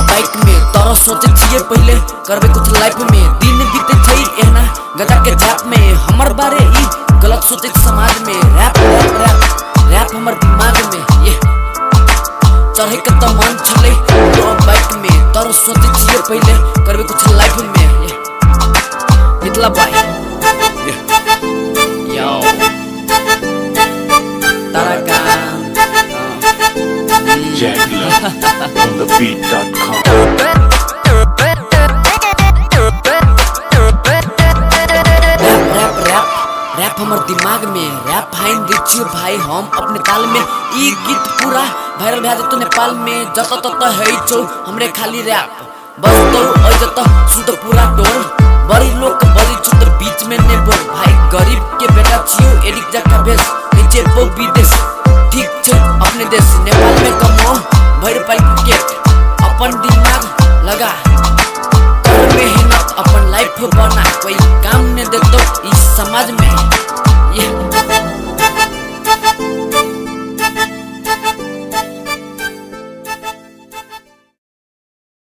Bike में तर सोचे छिए पहले करबे कुछ लाइफ में दिन बीते छै एना गजा के जाप में हमर बारे ई गलत सोचे समाज में रैप रैप रैप रैप हमर दिमाग में ये चढ़े के त मन छले बाइक में तर सोचे छिए पहले करबे कुछ लाइफ में ये मिथला भाई यो Jack Love on the beat.com. Rap हमर दिमाग में रैप फाइन देखियो भाई हम अपने ताल में ई गीत पूरा वायरल भए जतो नेपाल में जत तत है छौ हमरे खाली रैप बस तो अ जत सुत पूरा टोल बड़ी लोग बड़ी छुत बीच में ने बोल भाई गरीब के बेटा छियो एडिक जका भेस नीचे पो विदेश ठीक छै अपने देश नेपाल में कमो भर पाई क्रिकेट अपन दिमाग लगा कर मेहनत अपन लाइफ बना कोई काम ने देतो इस समाज में ये